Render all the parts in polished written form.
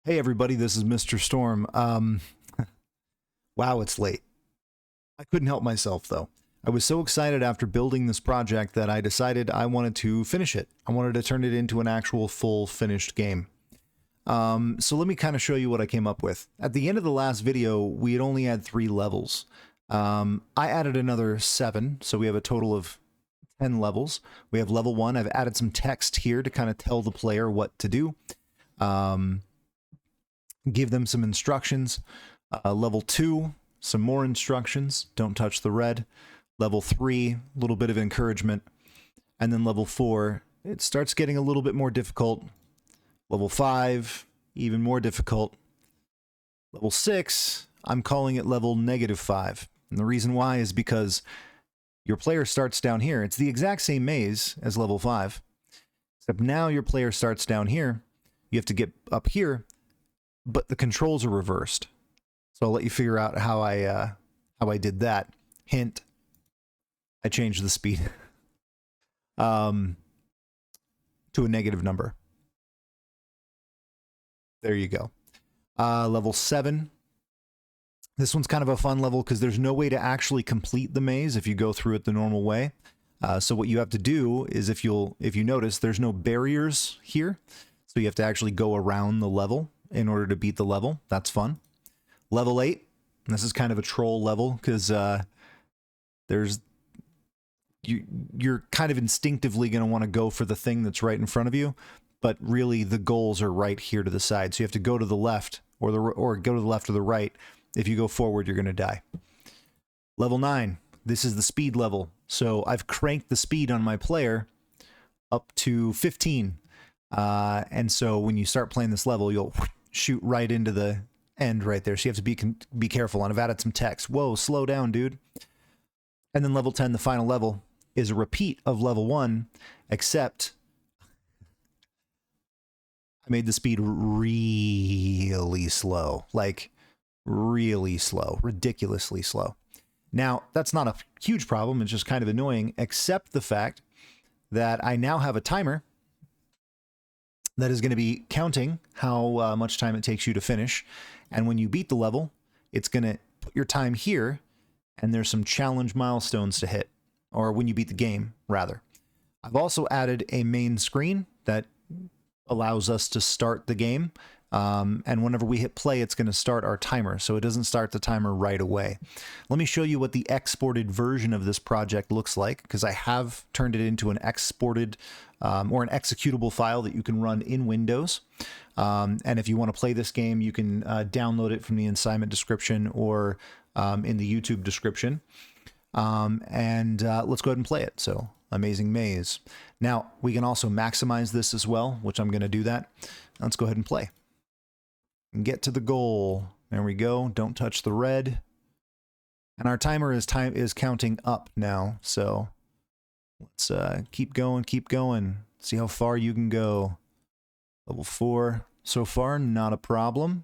Hey everybody, this is Mr. Storm. Wow, it's late. I couldn't help myself though. I was so excited after building this project that I decided I wanted to finish it. I wanted to turn it into an actual full finished game. So let me kind of show you what I came up with. At the end of the last video, we had only had 3 levels. I added another 7, so we have a total of 10 levels. We have level 1. I've added some text here to kind of tell the player what to do. Give them some instructions. Level 2, some more instructions. Don't touch the red. Level 3, a little bit of encouragement. And then level 4, it starts getting a little bit more difficult. Level 5, even more difficult. Level 6, I'm calling it level -5. And the reason why is because your player starts down here. It's the exact same maze as level 5. Except now your player starts down here. You have to get up here, but the controls are reversed. So I'll let you figure out how I did that. Hint, I changed the speed to a negative number. There you go. Level 7. This one's kind of a fun level because there's no way to actually complete the maze if you go through it the normal way. So what you have to do is, if you notice, there's no barriers here. So you have to actually go around the level in order to beat the level. That's fun. Level 8. This is kind of a troll level because you're kind of instinctively going to want to go for the thing that's right in front of you, but really the goals are right here to the side. So you have to go to the left or go to the left or the right. If you go forward, you're going to die. Level 9. This is the speed level. So I've cranked the speed on my player up to 15. And so when you start playing this level, you'll shoot right into the end right there. So you have to be careful. And I've added some text. Whoa, slow down, dude. And then level 10, the final level, is a repeat of level 1, except I made the speed really slow. Like, really slow. Ridiculously slow. Now, that's not a huge problem. It's just kind of annoying, except the fact that I now have a timer that is going to be counting how much time it takes you to finish. And when you beat the level, it's going to put your time here, and there's some challenge milestones to hit. Or when you beat the game, rather. I've also added a main screen that allows us to start the game. And whenever we hit play, it's going to start our timer. So it doesn't start the timer right away. Let me show you what the exported version of this project looks like, because I have turned it into an exported or an executable file that you can run in Windows. And if you want to play this game, you can download it from the assignment description or in the YouTube description. Let's go ahead and play it. So, Amazing Maze. Now, we can also maximize this as well, which I'm going to do that. Let's go ahead and play. And get to the goal. There we go. Don't touch the red. And our timer is counting up now. So let's keep going, keep going. See how far you can go. Level 4 so far, not a problem.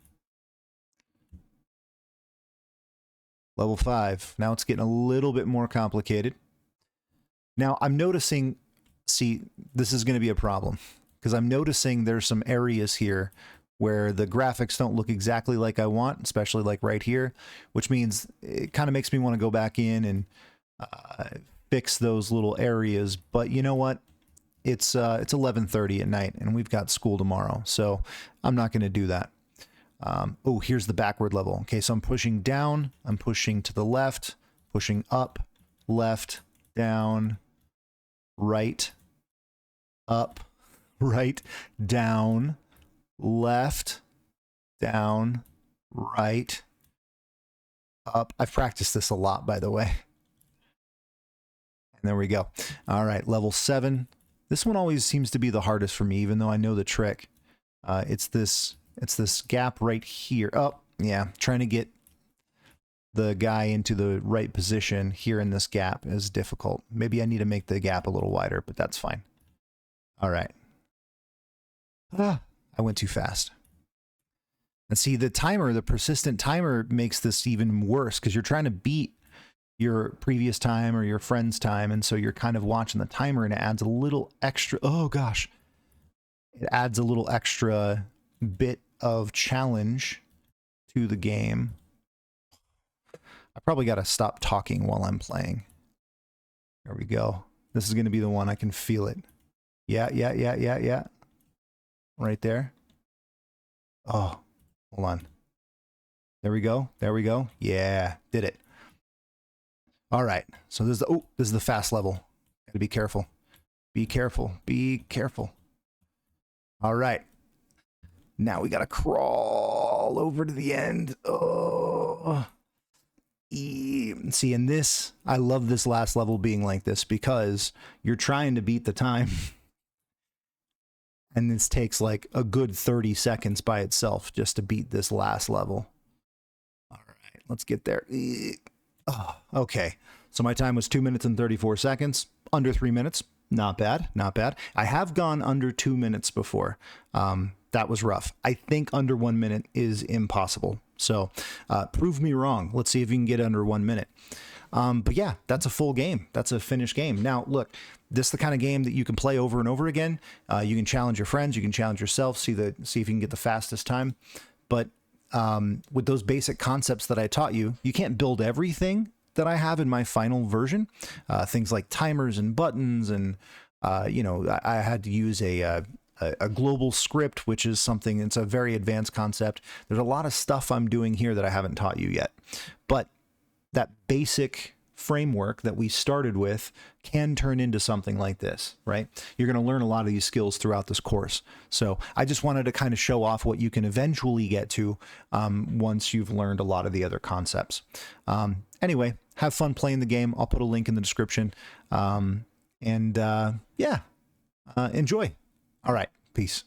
Level 5. Now it's getting a little bit more complicated. Now I'm noticing, see, this is going to be a problem because I'm noticing there's some areas here where the graphics don't look exactly like I want, especially like right here, which means it kind of makes me want to go back in and fix those little areas. But you know what? It's 11:30 at night and we've got school tomorrow, so I'm not going to do that. Oh, here's the backward level. Okay, so I'm pushing down, I'm pushing to the left, pushing up, left, down, right, up, right, down, left, down, right, up. I've practiced this a lot, by the way. And there we go. All right, level 7. This one always seems to be the hardest for me, even though I know the trick. It's this gap right here. Oh, yeah, trying to get the guy into the right position here in this gap is difficult. Maybe I need to make the gap a little wider, but that's fine. All right. I went too fast. And see, the timer, the persistent timer makes this even worse because you're trying to beat your previous time or your friend's time, and so you're kind of watching the timer, and it adds a little extra, oh gosh, it adds a little extra bit of challenge to the game. I probably got to stop talking while I'm playing. There we go. This is going to be the one. I can feel it. Yeah. Right there. Oh, hold on. There we go. There we go. Yeah, did it. All right. So this is the fast level. Got to be careful. Be careful. Be careful. All right. Now we got to crawl over to the end. Oh. See, in this, I love this last level being like this because you're trying to beat the time. And this takes like a good 30 seconds by itself just to beat this last level. All right, let's get there. Oh, okay, so my time was 2 minutes and 34 seconds, under 3 minutes. Not bad, not bad. I have gone under 2 minutes before. That was rough. I think under 1 minute is impossible. So prove me wrong. Let's see if you can get under 1 minute. But yeah, that's a full game. That's a finished game. Now, look, this is the kind of game that you can play over and over again. You can challenge your friends. You can challenge yourself. See if you can get the fastest time. But with those basic concepts that I taught you, you can't build everything that I have in my final version. Things like timers and buttons, and I had to use a global script, which is something, it's a very advanced concept. There's a lot of stuff I'm doing here that I haven't taught you yet, but that basic framework that we started with can turn into something like this, right? You're going to learn a lot of these skills throughout this course. So I just wanted to kind of show off what you can eventually get to once you've learned a lot of the other concepts. Anyway, have fun playing the game. I'll put a link in the description. Enjoy. All right. Peace.